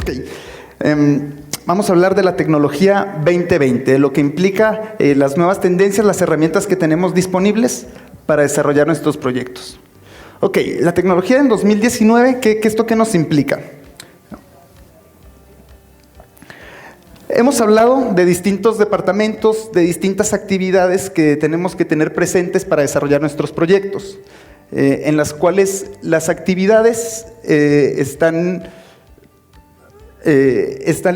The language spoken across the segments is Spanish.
Ok. Vamos a hablar de la tecnología 2020, lo que implica las nuevas tendencias, las herramientas que tenemos disponibles para desarrollar nuestros proyectos. Ok, la tecnología en 2019, ¿esto qué nos implica? Hemos hablado de distintos departamentos, de distintas actividades que tenemos que tener presentes para desarrollar nuestros proyectos, en las cuales las actividades están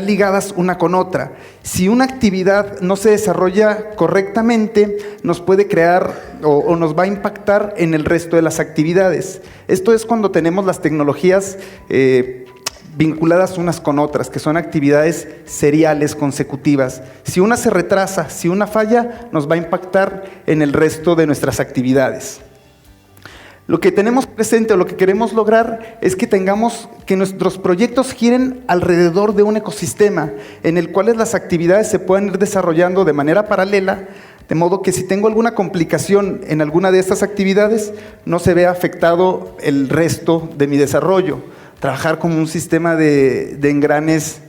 ligadas una con otra. Si una actividad no se desarrolla correctamente, nos puede crear o nos va a impactar en el resto de las actividades. Esto es cuando tenemos las tecnologías vinculadas unas con otras, que son actividades seriales, consecutivas. Si una se retrasa, si una falla, nos va a impactar en el resto de nuestras actividades. Lo que tenemos presente o lo que queremos lograr es que nuestros proyectos giren alrededor de un ecosistema en el cual las actividades se puedan ir desarrollando de manera paralela, de modo que si tengo alguna complicación en alguna de estas actividades, no se vea afectado el resto de mi desarrollo. Trabajar como un sistema de engranes,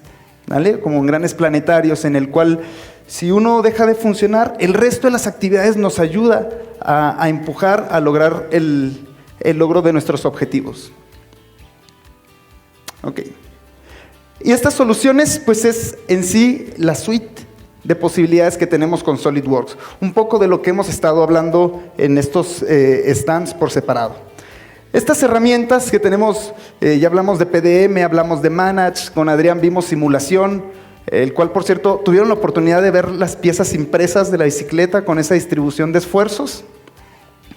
¿vale? Como engranes planetarios en el cual si uno deja de funcionar, el resto de las actividades nos ayuda a empujar a lograr el logro de nuestros objetivos. Ok. Y estas soluciones, pues es en sí la suite de posibilidades que tenemos con SolidWorks. Un poco de lo que hemos estado hablando en estos stands por separado. Estas herramientas que tenemos, ya hablamos de PDM, hablamos de Manage, con Adrián vimos simulación, el cual, por cierto, tuvieron la oportunidad de ver las piezas impresas de la bicicleta con esa distribución de esfuerzos.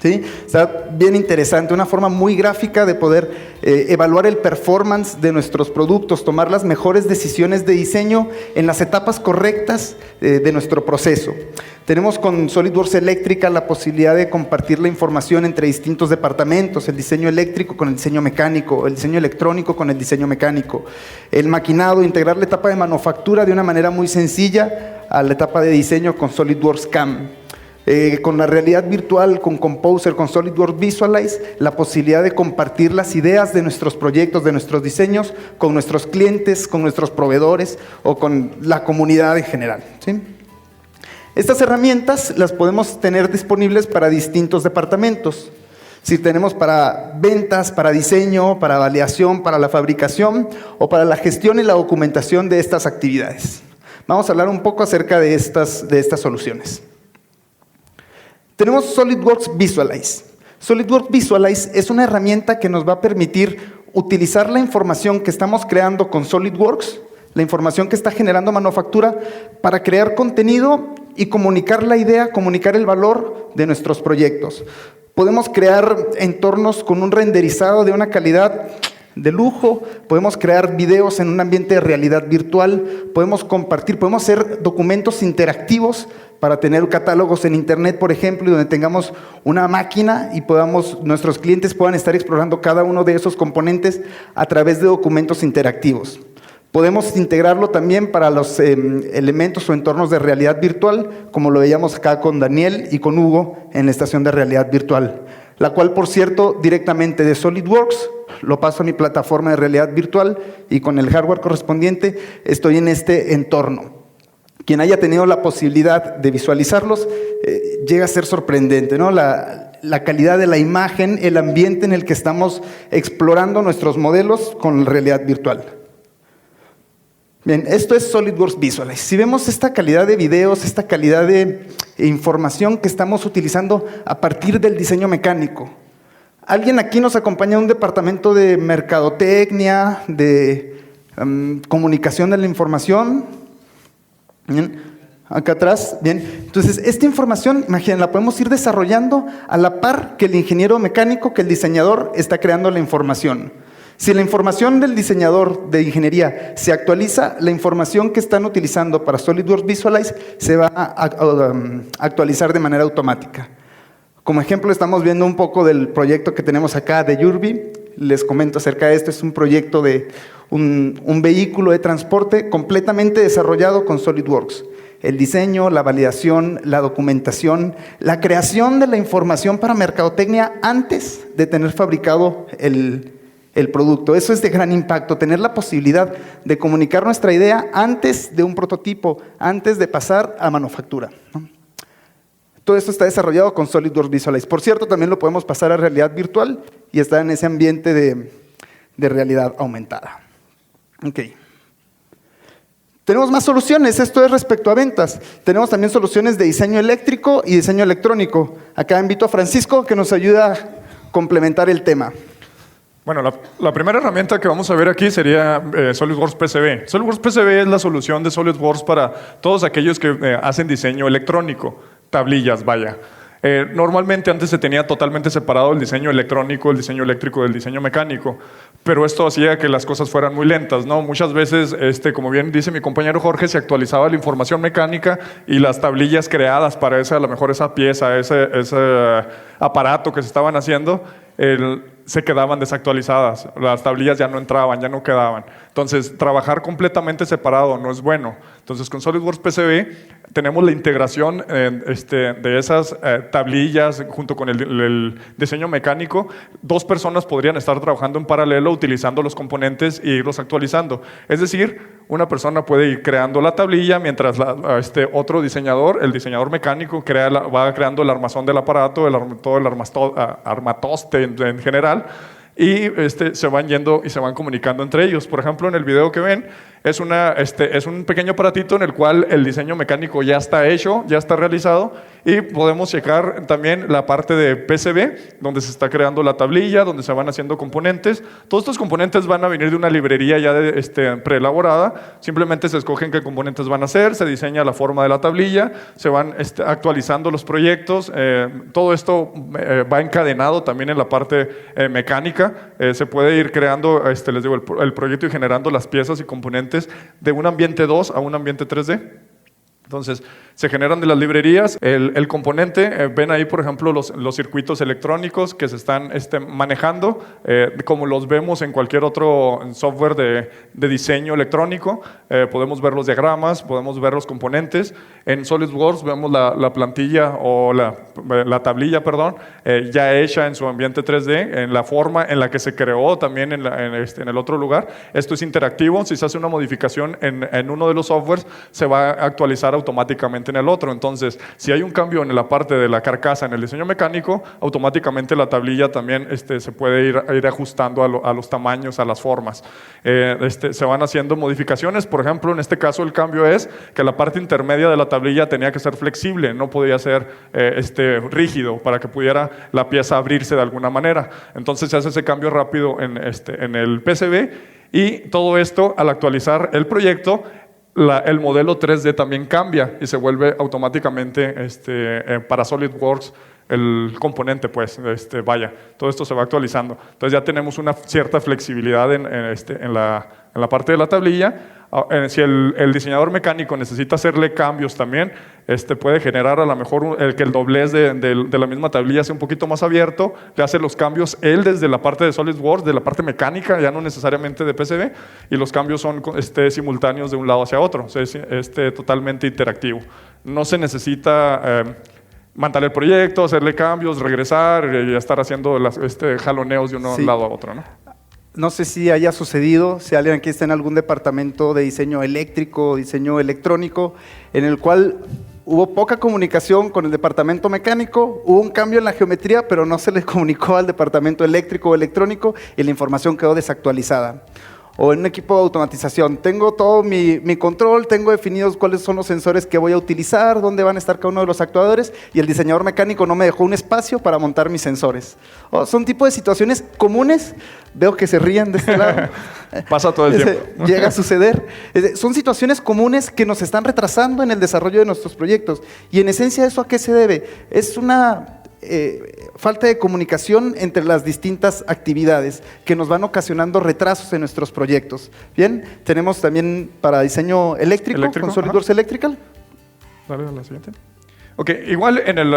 ¿Sí? Está bien interesante, una forma muy gráfica de poder evaluar el performance de nuestros productos, tomar las mejores decisiones de diseño en las etapas correctas de nuestro proceso. Tenemos con SolidWorks Eléctrica la posibilidad de compartir la información entre distintos departamentos, el diseño eléctrico con el diseño mecánico, el diseño electrónico con el diseño mecánico, el maquinado, integrar la etapa de manufactura de una manera muy sencilla a la etapa de diseño con SolidWorks CAM. Con la realidad virtual, con Composer, con SolidWorks Visualize, la posibilidad de compartir las ideas de nuestros proyectos, de nuestros diseños, con nuestros clientes, con nuestros proveedores o con la comunidad en general, ¿sí? Estas herramientas las podemos tener disponibles para distintos departamentos. Si tenemos para ventas, para diseño, para validación, para la fabricación o para la gestión y la documentación de estas actividades. Vamos a hablar un poco acerca de estas soluciones. Tenemos SolidWorks Visualize. SolidWorks Visualize es una herramienta que nos va a permitir utilizar la información que estamos creando con SolidWorks, la información que está generando manufactura, para crear contenido y comunicar la idea, comunicar el valor de nuestros proyectos. Podemos crear entornos con un renderizado de una calidad de lujo, podemos crear videos en un ambiente de realidad virtual, podemos compartir, podemos hacer documentos interactivos para tener catálogos en internet, por ejemplo, y donde tengamos una máquina y nuestros clientes puedan estar explorando cada uno de esos componentes a través de documentos interactivos. Podemos integrarlo también para los elementos o entornos de realidad virtual, como lo veíamos acá con Daniel y con Hugo en la estación de realidad virtual, la cual, por cierto, directamente de SolidWorks, lo paso a mi plataforma de realidad virtual y con el hardware correspondiente estoy en este entorno. Quien haya tenido la posibilidad de visualizarlos, llega a ser sorprendente, ¿no? La calidad de la imagen, el ambiente en el que estamos explorando nuestros modelos con realidad virtual. Bien, esto es SolidWorks Visualize. Si vemos esta calidad de videos, esta calidad de información que estamos utilizando a partir del diseño mecánico. ¿Alguien aquí nos acompaña a un departamento de mercadotecnia, de comunicación de la información? Bien, acá atrás, bien. Entonces, esta información, imaginen, la podemos ir desarrollando a la par que el ingeniero mecánico, que el diseñador está creando la información. Si la información del diseñador de ingeniería se actualiza, la información que están utilizando para SolidWorks Visualize se va a actualizar de manera automática. Como ejemplo, estamos viendo un poco del proyecto que tenemos acá de Yurbi. Les comento acerca de esto. Es un proyecto de un vehículo de transporte completamente desarrollado con SolidWorks. El diseño, la validación, la documentación, la creación de la información para mercadotecnia antes de tener fabricado el el producto. Eso es de gran impacto, tener la posibilidad de comunicar nuestra idea antes de un prototipo, antes de pasar a manufactura, ¿no? Todo esto está desarrollado con SolidWorks Visualize. Por cierto, también lo podemos pasar a realidad virtual y está en ese ambiente de realidad aumentada. Ok. Tenemos más soluciones, esto es respecto a ventas. Tenemos también soluciones de diseño eléctrico y diseño electrónico. Acá invito a Francisco que nos ayuda a complementar el tema. Bueno, la primera herramienta que vamos a ver aquí sería SolidWorks PCB. SolidWorks PCB es la solución de SolidWorks para todos aquellos que hacen diseño electrónico, tablillas, vaya. Normalmente antes se tenía totalmente separado el diseño electrónico, el diseño eléctrico del diseño mecánico, pero esto hacía que las cosas fueran muy lentas, ¿no? Muchas veces, como bien dice mi compañero Jorge, se actualizaba la información mecánica y las tablillas creadas para a lo mejor esa pieza, ese aparato que se estaban haciendo, se quedaban desactualizadas, las tablillas ya no entraban, ya no quedaban. Entonces, trabajar completamente separado no es bueno. Entonces, con SolidWorks PCB tenemos la integración de esas tablillas junto con el diseño mecánico. Dos personas podrían estar trabajando en paralelo utilizando los componentes e irlos actualizando. Es decir, una persona puede ir creando la tablilla mientras otro diseñador, el diseñador mecánico, va creando el armazón del aparato, todo el armatoste en general, y se van yendo y se van comunicando entre ellos. Por ejemplo, en el video que ven, es un pequeño aparatito en el cual el diseño mecánico ya está hecho, ya está realizado, y podemos checar también la parte de PCB, donde se está creando la tablilla, donde se van haciendo componentes. Todos estos componentes van a venir de una librería ya preelaborada. Simplemente se escogen qué componentes van a ser, se diseña la forma de la tablilla, se van actualizando los proyectos. Todo esto va encadenado también en la parte mecánica. Se puede ir creando, les digo, el proyecto y generando las piezas y componentes de un ambiente 2 a un ambiente 3D. Entonces, se generan de las librerías el componente. Ven ahí, por ejemplo, los circuitos electrónicos que se están manejando, como los vemos en cualquier otro software de diseño electrónico. Podemos ver los diagramas, podemos ver los componentes. En SolidWorks vemos la plantilla o la tablilla, perdón, ya hecha en su ambiente 3D, en la forma en la que se creó también en el otro lugar. Esto es interactivo. Si se hace una modificación en uno de los softwares, se va a actualizar automáticamente en el otro. Entonces, si hay un cambio en la parte de la carcasa en el diseño mecánico, automáticamente la tablilla también se puede ir ajustando a los tamaños, a las formas. Se van haciendo modificaciones. Por ejemplo, en este caso el cambio es que la parte intermedia de la tablilla tenía que ser flexible, no podía ser rígido para que pudiera la pieza abrirse de alguna manera. Entonces se hace ese cambio rápido en el PCB, y todo esto, al actualizar el proyecto, el modelo 3D también cambia y se vuelve automáticamente para SolidWorks el componente, pues, vaya, todo esto se va actualizando. Entonces ya tenemos una cierta flexibilidad en la parte de la tablilla. Si el diseñador mecánico necesita hacerle cambios también, puede generar a lo mejor que el doblez de la misma tablilla sea un poquito más abierto, le hace los cambios él desde la parte de SolidWorks, de la parte mecánica, ya no necesariamente de PCB, y los cambios son simultáneos de un lado hacia otro. O sea, es totalmente interactivo. No se necesita mantener el proyecto, hacerle cambios, regresar y estar haciendo jaloneos de un lado a otro, ¿no? No sé si haya sucedido, si alguien aquí está en algún departamento de diseño eléctrico o diseño electrónico, en el cual hubo poca comunicación con el departamento mecánico, hubo un cambio en la geometría, pero no se le comunicó al departamento eléctrico o electrónico y la información quedó desactualizada. O en un equipo de automatización, tengo todo mi control, tengo definidos cuáles son los sensores que voy a utilizar, dónde van a estar cada uno de los actuadores, y el diseñador mecánico no me dejó un espacio para montar mis sensores. Son tipo de situaciones comunes, veo que se ríen de este lado. Pasa todo el tiempo. Llega a suceder. Son situaciones comunes que nos están retrasando en el desarrollo de nuestros proyectos. Y en esencia, ¿eso a qué se debe? Es una falta de comunicación entre las distintas actividades que nos van ocasionando retrasos en nuestros proyectos. Bien, tenemos también para diseño eléctrico con SolidWorks Electrical. Dale a la siguiente. Ok, igual en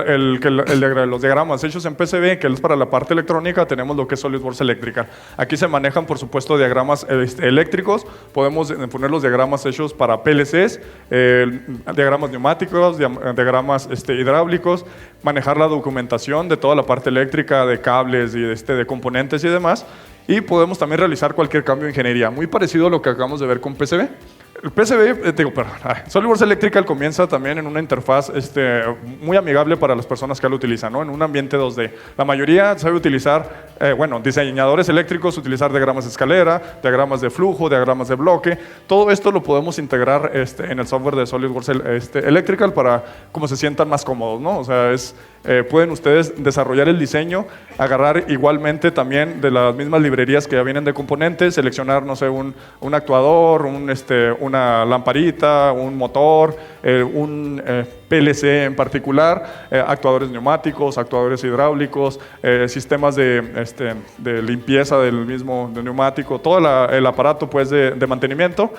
los diagramas hechos en PCB, que es para la parte electrónica, tenemos lo que es SolidWorks Electrical. Aquí se manejan, por supuesto, diagramas eléctricos. Podemos poner los diagramas hechos para PLCs, diagramas neumáticos, diagramas hidráulicos, manejar la documentación de toda la parte eléctrica, de cables y de componentes y demás. y podemos también realizar cualquier cambio de ingeniería, muy parecido a lo que acabamos de ver con PCB. El PCB, SolidWorks Electrical comienza también en una interfaz muy amigable para las personas que lo utilizan, ¿no? En un ambiente 2D. La mayoría sabe utilizar, diseñadores eléctricos, utilizar diagramas de escalera, diagramas de flujo, diagramas de bloque. Todo esto lo podemos integrar en el software de SolidWorks Electrical para como se sientan más cómodos, ¿no? O sea, pueden ustedes desarrollar el diseño, agarrar igualmente también de las mismas librerías que ya vienen de componentes, seleccionar, no sé, un actuador, una lamparita, un motor, un PLC en particular, actuadores neumáticos, actuadores hidráulicos, sistemas de limpieza del neumático, todo el aparato pues, de mantenimiento.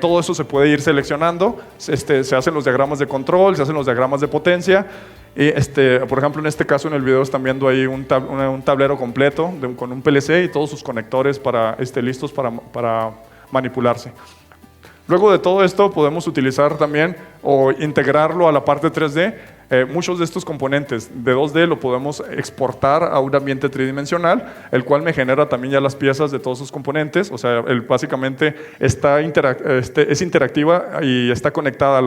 Todo eso se puede ir seleccionando, se hacen los diagramas de control, se hacen los diagramas de potencia. Y por ejemplo, en este caso, en el video están viendo ahí un tablero completo con un PLC y todos sus conectores listos para manipularse. Luego de todo esto, podemos utilizar también o integrarlo a la parte 3D. Muchos de estos componentes de 2D lo podemos exportar a un ambiente tridimensional, el cual me genera también ya las piezas de todos sus componentes. O sea, básicamente es interactiva y está conectada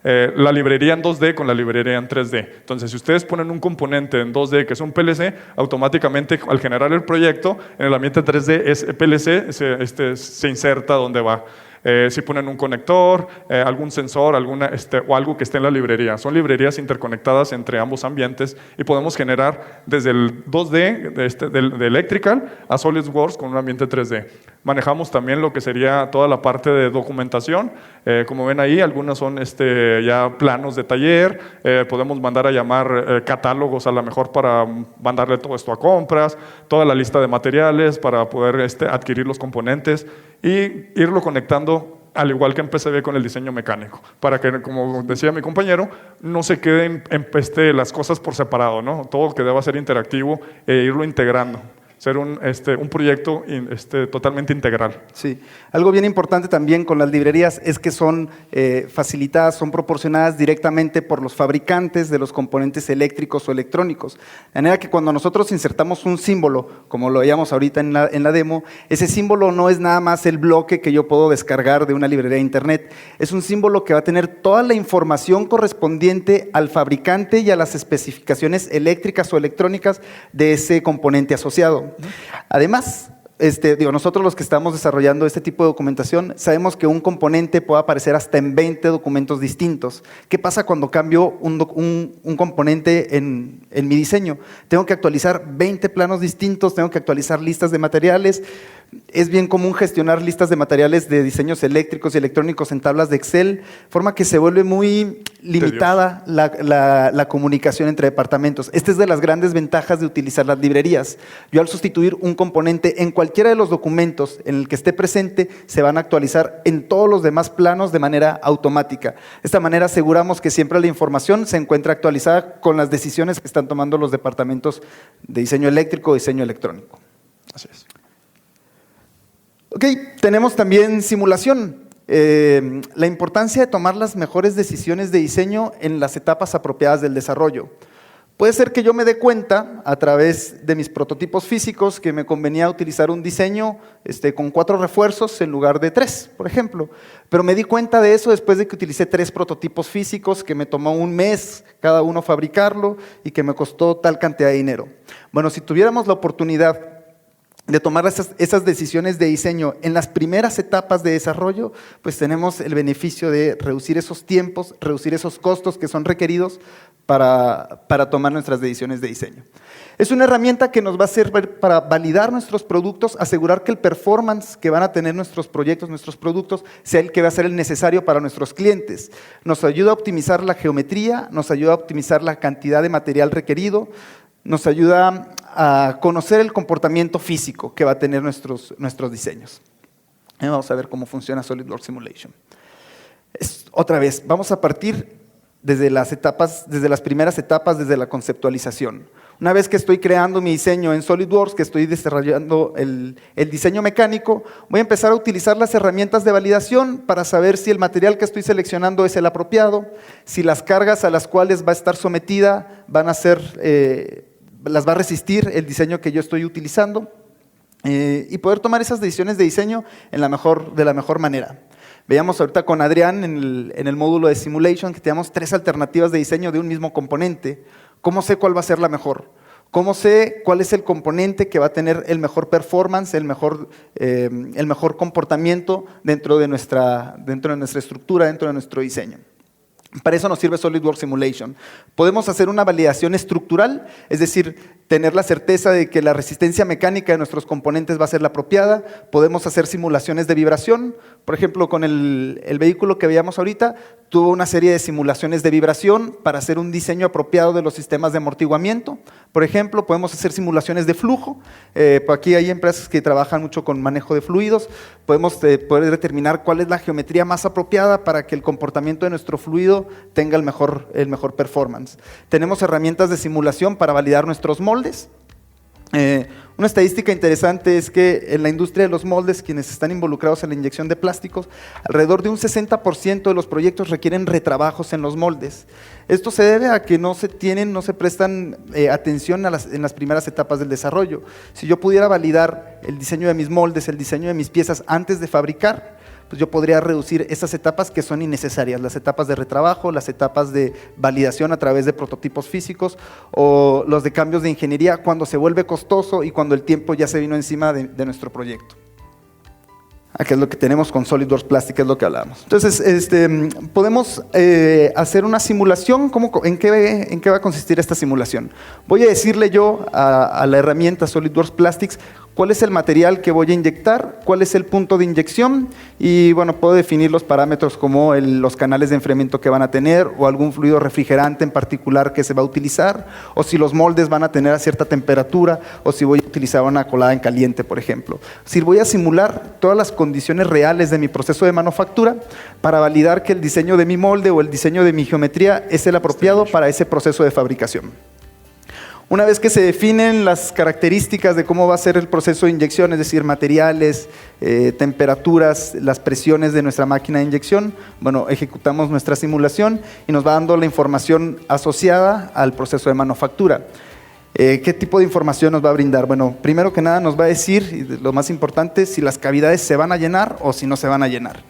la librería en 2D con la librería en 3D. Entonces, si ustedes ponen un componente en 2D que es un PLC, automáticamente al generar el proyecto, en el ambiente 3D ese PLC se inserta donde va. Si ponen un conector, algún sensor, o algo que esté en la librería. Son librerías interconectadas entre ambos ambientes y podemos generar desde el 2D de Electrical a SolidWorks con un ambiente 3D. Manejamos también lo que sería toda la parte de documentación. Como ven ahí, algunas son ya planos de taller. Podemos mandar a llamar catálogos a lo mejor para mandarle todo esto a compras, toda la lista de materiales para poder adquirir los componentes y irlo conectando al igual que en PCB con el diseño mecánico, para que, como decía mi compañero, no se queden las cosas por separado, ¿no? Todo que deba ser interactivo e irlo integrando. Ser un proyecto totalmente integral. Sí. Algo bien importante también con las librerías es que son facilitadas, son proporcionadas directamente por los fabricantes de los componentes eléctricos o electrónicos. De manera que cuando nosotros insertamos un símbolo, como lo veíamos ahorita en la demo, ese símbolo no es nada más el bloque que yo puedo descargar de una librería de internet. Es un símbolo que va a tener toda la información correspondiente al fabricante y a las especificaciones eléctricas o electrónicas de ese componente asociado. Además, nosotros los que estamos desarrollando este tipo de documentación sabemos que un componente puede aparecer hasta en 20 documentos distintos. ¿Qué pasa cuando cambio un componente en mi diseño? Tengo que actualizar 20 planos distintos, tengo que actualizar listas de materiales. Es bien común gestionar listas de materiales de diseños eléctricos y electrónicos en tablas de Excel, forma que se vuelve muy limitada la comunicación entre departamentos. Esta es de las grandes ventajas de utilizar las librerías. Yo al sustituir un componente en cualquiera de los documentos en el que esté presente, se van a actualizar en todos los demás planos de manera automática. De esta manera aseguramos que siempre la información se encuentra actualizada con las decisiones que están tomando los departamentos de diseño eléctrico o diseño electrónico. Así es. Ok, tenemos también simulación. La importancia de tomar las mejores decisiones de diseño en las etapas apropiadas del desarrollo. Puede ser que yo me dé cuenta a través de mis prototipos físicos que me convenía utilizar un diseño con 4 refuerzos en lugar de 3, por ejemplo. Pero me di cuenta de eso después de que utilicé 3 prototipos físicos que me tomó un mes cada uno fabricarlo y que me costó tal cantidad de dinero. Bueno, si tuviéramos la oportunidad de tomar esas decisiones de diseño en las primeras etapas de desarrollo, pues tenemos el beneficio de reducir esos tiempos, reducir esos costos que son requeridos para tomar nuestras decisiones de diseño. Es una herramienta que nos va a servir para validar nuestros productos, asegurar que el performance que van a tener nuestros proyectos, nuestros productos, sea el que va a ser el necesario para nuestros clientes. Nos ayuda a optimizar la geometría, nos ayuda a optimizar la cantidad de material requerido, nos ayuda a conocer el comportamiento físico que va a tener nuestros diseños. Vamos a ver cómo funciona SolidWorks Simulation. Otra vez, vamos a partir desde las primeras etapas, desde la conceptualización. Una vez que estoy creando mi diseño en SolidWorks, que estoy desarrollando el diseño mecánico, voy a empezar a utilizar las herramientas de validación para saber si el material que estoy seleccionando es el apropiado, si las cargas a las cuales va a estar sometida las va a resistir el diseño que yo estoy utilizando. y poder tomar esas decisiones de diseño de la mejor manera. Veíamos ahorita con Adrián en el módulo de simulation que teníamos 3 alternativas de diseño de un mismo componente. ¿Cómo sé cuál va a ser la mejor? ¿Cómo sé cuál es el componente que va a tener el mejor performance, el mejor comportamiento dentro de nuestra estructura, dentro de nuestro diseño? Para eso nos sirve SolidWorks Simulation. Podemos hacer una validación estructural, es decir, tener la certeza de que la resistencia mecánica de nuestros componentes va a ser la apropiada. Podemos hacer simulaciones de vibración. Por ejemplo, con el vehículo que veíamos ahorita, tuvo una serie de simulaciones de vibración para hacer un diseño apropiado de los sistemas de amortiguamiento. Por ejemplo, podemos hacer simulaciones de flujo. Aquí hay empresas que trabajan mucho con manejo de fluidos. Podemos poder determinar cuál es la geometría más apropiada para que el comportamiento de nuestro fluido tenga el mejor performance. Tenemos herramientas de simulación para validar nuestros moldes. Una estadística interesante es que en la industria de los moldes, quienes están involucrados en la inyección de plásticos, alrededor de un 60% de los proyectos requieren retrabajos en los moldes. Esto se debe a que no se prestan atención en las primeras etapas del desarrollo. Si yo pudiera validar el diseño de mis moldes, el diseño de mis piezas antes de fabricar, pues yo podría reducir esas etapas que son innecesarias, las etapas de retrabajo, las etapas de validación a través de prototipos físicos o los de cambios de ingeniería cuando se vuelve costoso y cuando el tiempo ya se vino encima de nuestro proyecto. Aquí es lo que tenemos con SolidWorks Plastic, es lo que hablamos. Entonces, podemos hacer una simulación. ¿En qué va a consistir esta simulación? Voy a decirle yo a la herramienta SolidWorks Plastics cuál es el material que voy a inyectar, cuál es el punto de inyección y bueno, puedo definir los parámetros como los canales de enfriamiento que van a tener o algún fluido refrigerante en particular que se va a utilizar o si los moldes van a tener a cierta temperatura o si voy a utilizar una colada en caliente, por ejemplo. Si voy a simular todas las condiciones reales de mi proceso de manufactura para validar que el diseño de mi molde o el diseño de mi geometría es el apropiado para ese proceso de fabricación. Una vez que se definen las características de cómo va a ser el proceso de inyección, es decir, materiales, temperaturas, las presiones de nuestra máquina de inyección, bueno, ejecutamos nuestra simulación y nos va dando la información asociada al proceso de manufactura. ¿Qué tipo de información nos va a brindar? Bueno, primero que nada nos va a decir, y lo más importante, si las cavidades se van a llenar o si no se van a llenar.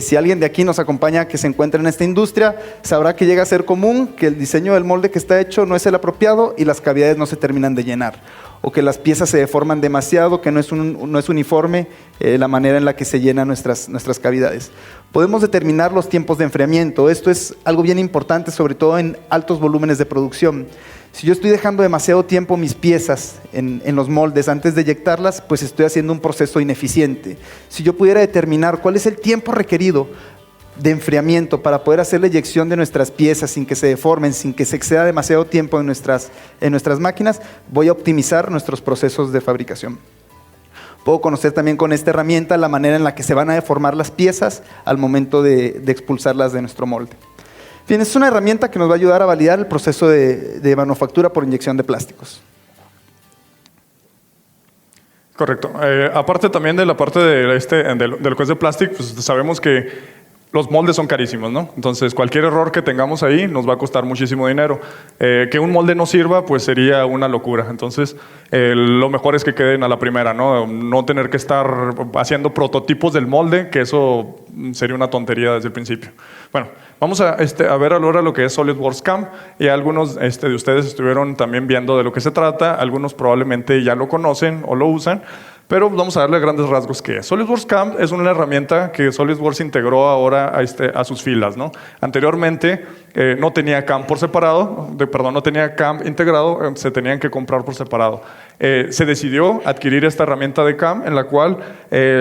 Si alguien de aquí nos acompaña que se encuentra en esta industria, sabrá que llega a ser común que el diseño del molde que está hecho no es el apropiado y las cavidades no se terminan de llenar. O que las piezas se deforman demasiado, que no es uniforme la manera en la que se llenan nuestras cavidades. Podemos determinar los tiempos de enfriamiento. Esto es algo bien importante, sobre todo en altos volúmenes de producción. Si yo estoy dejando demasiado tiempo mis piezas en los moldes antes de eyectarlas, pues estoy haciendo un proceso ineficiente. Si yo pudiera determinar cuál es el tiempo requerido de enfriamiento para poder hacer la eyección de nuestras piezas sin que se deformen, sin que se exceda demasiado tiempo en nuestras máquinas, voy a optimizar nuestros procesos de fabricación. Puedo conocer también con esta herramienta la manera en la que se van a deformar las piezas al momento de expulsarlas de nuestro molde. Bien, es una herramienta que nos va a ayudar a validar el proceso de manufactura por inyección de plásticos. Correcto. Aparte también de la parte de lo que es de plástico, pues sabemos que los moldes son carísimos, ¿no? Entonces, cualquier error que tengamos ahí nos va a costar muchísimo dinero. Que un molde no sirva, pues sería una locura. Entonces, lo mejor es que queden a la primera, ¿no? No tener que estar haciendo prototipos del molde, que eso sería una tontería desde el principio. Bueno, vamos a ver ahora lo que es SolidWorks CAM. Y algunos de ustedes estuvieron también viendo de lo que se trata. Algunos probablemente ya lo conocen o lo usan. Pero vamos a darle a grandes rasgos qué es. SolidWorks CAM es una herramienta que SolidWorks integró ahora a sus filas, ¿no? Anteriormente no tenía CAM por separado, no tenía CAM integrado, se tenían que comprar por separado. Se decidió adquirir esta herramienta de CAM en la cual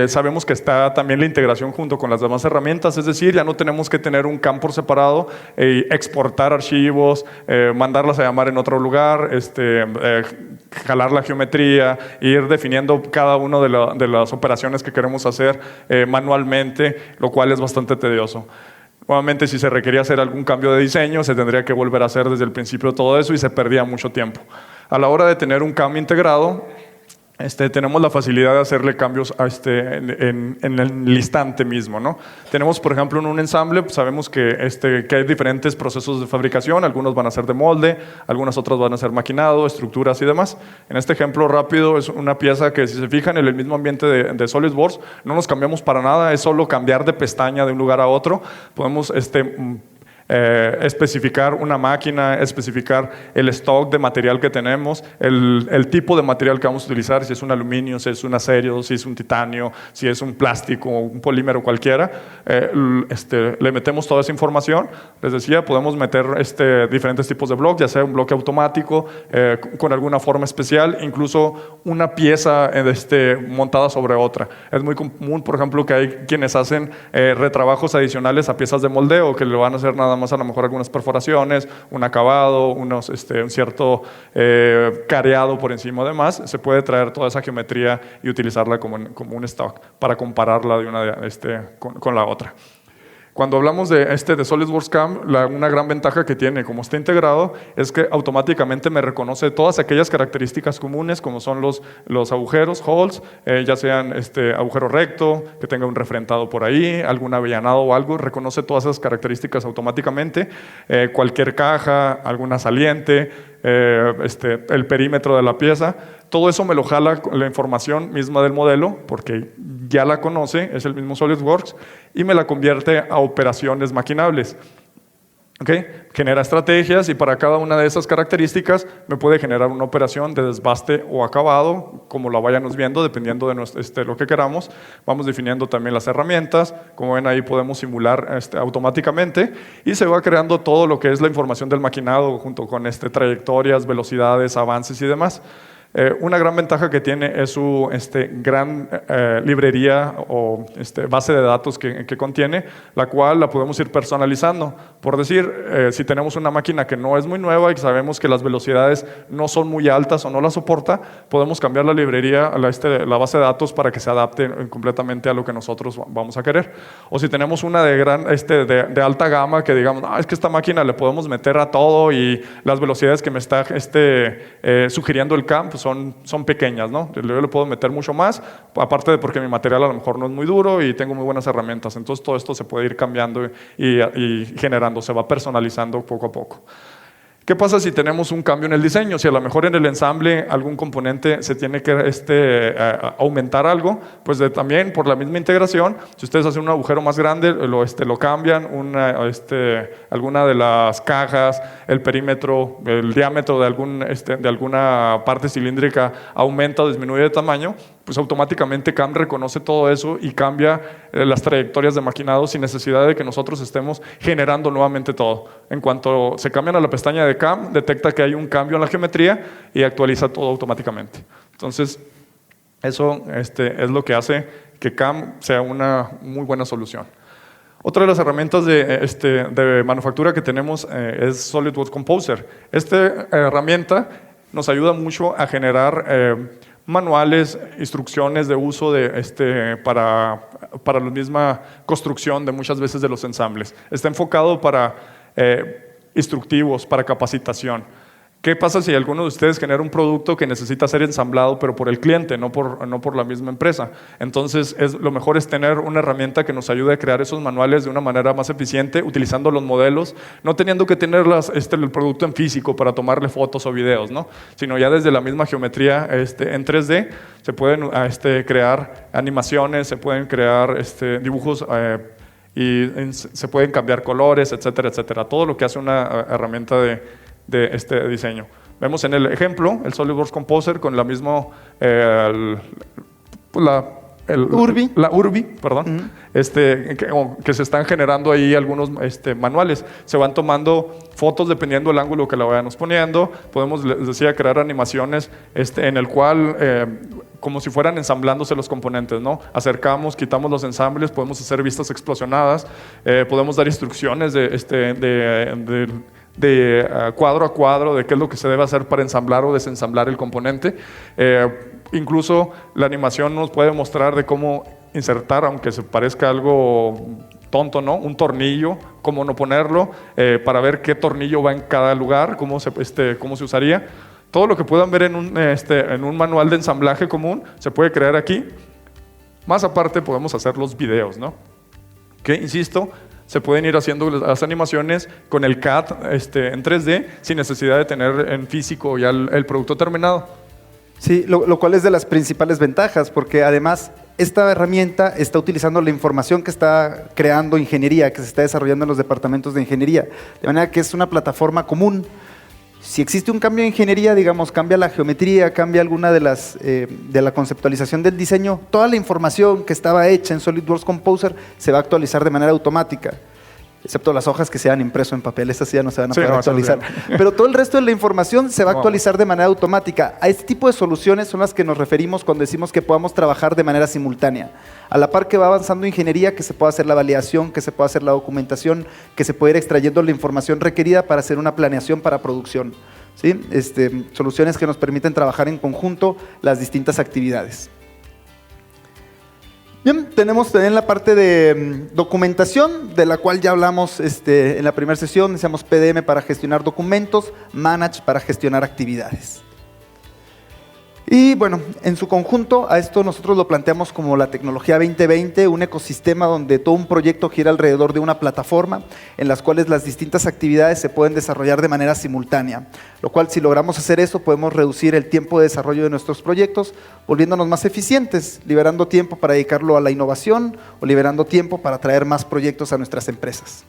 sabemos que está también la integración junto con las demás herramientas, es decir, ya no tenemos que tener un CAM por separado, exportar archivos, mandarlas a llamar en otro lugar, jalar la geometría, ir definiendo cada una de las operaciones que queremos hacer manualmente, lo cual es bastante tedioso. Nuevamente, si se requería hacer algún cambio de diseño, se tendría que volver a hacer desde el principio todo eso y se perdía mucho tiempo. A la hora de tener un CAM integrado, tenemos la facilidad de hacerle cambios a en el instante mismo, ¿no? Tenemos, por ejemplo, en un ensamble, pues sabemos que hay diferentes procesos de fabricación, algunos van a ser de molde, algunas otras van a ser maquinado, estructuras y demás. En este ejemplo rápido es una pieza que, si se fijan, en el mismo ambiente de SolidWorks no nos cambiamos para nada, es solo cambiar de pestaña de un lugar a otro. Podemos especificar una máquina, especificar el stock de material que tenemos, el tipo de material que vamos a utilizar, si es un aluminio, si es un acero, si es un titanio, si es un plástico, un polímero cualquiera. Le metemos toda esa información. Les decía, podemos meter diferentes tipos de bloques, ya sea un bloque automático, con alguna forma especial, incluso una pieza montada sobre otra. Es muy común, por ejemplo, que hay quienes hacen retrabajos adicionales a piezas de moldeo, que le van a hacer nada más a lo mejor algunas perforaciones, un acabado, un cierto careado por encima. Además, se puede traer toda esa geometría y utilizarla como un stock para compararla con la otra. Cuando hablamos de SolidWorks CAM, una gran ventaja que tiene, como está integrado, es que automáticamente me reconoce todas aquellas características comunes, como son los agujeros, holes, ya sean agujero recto, que tenga un refrentado por ahí, algún avellanado o algo, reconoce todas esas características automáticamente. Cualquier caja, alguna saliente, el perímetro de la pieza, todo eso me lo jala la información misma del modelo, porque ya la conoce, es el mismo SolidWorks, y me la convierte a operaciones maquinables. ¿Okay? Genera estrategias y para cada una de esas características me puede generar una operación de desbaste o acabado, como la vayamos viendo, dependiendo de lo que queramos. Vamos definiendo también las herramientas. Como ven ahí podemos simular automáticamente y se va creando todo lo que es la información del maquinado junto con trayectorias, velocidades, avances y demás. Una gran ventaja que tiene es su gran librería o base de datos que contiene, la cual la podemos ir personalizando. Por decir, si tenemos una máquina que no es muy nueva y sabemos que las velocidades no son muy altas o no la soporta, podemos cambiar la librería, la base de datos para que se adapte completamente a lo que nosotros vamos a querer. O si tenemos una de alta gama que digamos, es que esta máquina le podemos meter a todo y las velocidades que me está sugiriendo el CAM son pequeñas, ¿no? Yo le puedo meter mucho más, aparte de porque mi material a lo mejor no es muy duro y tengo muy buenas herramientas. Entonces todo esto se puede ir cambiando y generando, se va personalizando poco a poco. ¿Qué pasa si tenemos un cambio en el diseño? Si a lo mejor en el ensamble algún componente se tiene que aumentar algo, pues también por la misma integración, si ustedes hacen un agujero más grande, lo cambian, alguna de las cajas, el perímetro, el diámetro de alguna parte cilíndrica aumenta o disminuye de tamaño, pues automáticamente CAM reconoce todo eso y cambia las trayectorias de maquinado sin necesidad de que nosotros estemos generando nuevamente todo. En cuanto se cambian a la pestaña de CAM, detecta que hay un cambio en la geometría y actualiza todo automáticamente. Entonces, eso es lo que hace que CAM sea una muy buena solución. Otra de las herramientas de manufactura que tenemos es SolidWorks Composer. Esta herramienta nos ayuda mucho a generar manuales, instrucciones de uso para la misma construcción de muchas veces de los ensambles. Está enfocado para instructivos, para capacitación. ¿Qué pasa si alguno de ustedes genera un producto que necesita ser ensamblado pero por el cliente, no por la misma empresa? Entonces lo mejor es tener una herramienta que nos ayude a crear esos manuales de una manera más eficiente, utilizando los modelos, no teniendo que tener el producto en físico para tomarle fotos o videos, ¿no? Sino ya desde la misma geometría en 3D se pueden crear animaciones, se pueden crear dibujos y se pueden cambiar colores, etcétera, etcétera. Todo lo que hace una herramienta de este diseño. Vemos en el ejemplo el SolidWorks Composer con la misma Urbi, perdón, que se están generando ahí algunos manuales. Se van tomando fotos dependiendo del ángulo que la vayamos poniendo. Podemos, les decía, crear animaciones en el cual como si fueran ensamblándose los componentes, ¿no? Acercamos, quitamos los ensambles, podemos hacer vistas explosionadas, podemos dar instrucciones de cuadro a cuadro de qué es lo que se debe hacer para ensamblar o desensamblar el componente. Incluso la animación nos puede mostrar de cómo insertar, aunque se parezca algo tonto, ¿no? Un tornillo, cómo no ponerlo, para ver qué tornillo va en cada lugar, cómo se usaría. Todo lo que puedan ver en un manual de ensamblaje común se puede crear aquí. Más aparte podemos hacer los videos, ¿no? Que, insisto, se pueden ir haciendo las animaciones con el CAD en 3D sin necesidad de tener en físico ya el producto terminado. Sí, lo cual es de las principales ventajas, porque además esta herramienta está utilizando la información que está creando ingeniería, que se está desarrollando en los departamentos de ingeniería, de manera que es una plataforma común. Si existe un cambio de ingeniería, digamos, cambia la geometría, cambia alguna de la conceptualización del diseño, toda la información que estaba hecha en SolidWorks Composer se va a actualizar de manera automática, excepto las hojas que se han impreso en papel, esas ya no se van a poder actualizar. Pero todo el resto de la información se va a actualizar de manera automática. A este tipo de soluciones son las que nos referimos cuando decimos que podamos trabajar de manera simultánea. A la par que va avanzando ingeniería, que se pueda hacer la validación, que se pueda hacer la documentación, que se pueda ir extrayendo la información requerida para hacer una planeación para producción. ¿Sí? Soluciones que nos permiten trabajar en conjunto las distintas actividades. Bien, tenemos también la parte de documentación, de la cual ya hablamos en la primera sesión. Decíamos PDM para gestionar documentos, Manage para gestionar actividades. Y bueno, en su conjunto, a esto nosotros lo planteamos como la tecnología 2020, un ecosistema donde todo un proyecto gira alrededor de una plataforma en las cuales las distintas actividades se pueden desarrollar de manera simultánea, lo cual si logramos hacer eso podemos reducir el tiempo de desarrollo de nuestros proyectos, volviéndonos más eficientes, liberando tiempo para dedicarlo a la innovación o liberando tiempo para traer más proyectos a nuestras empresas.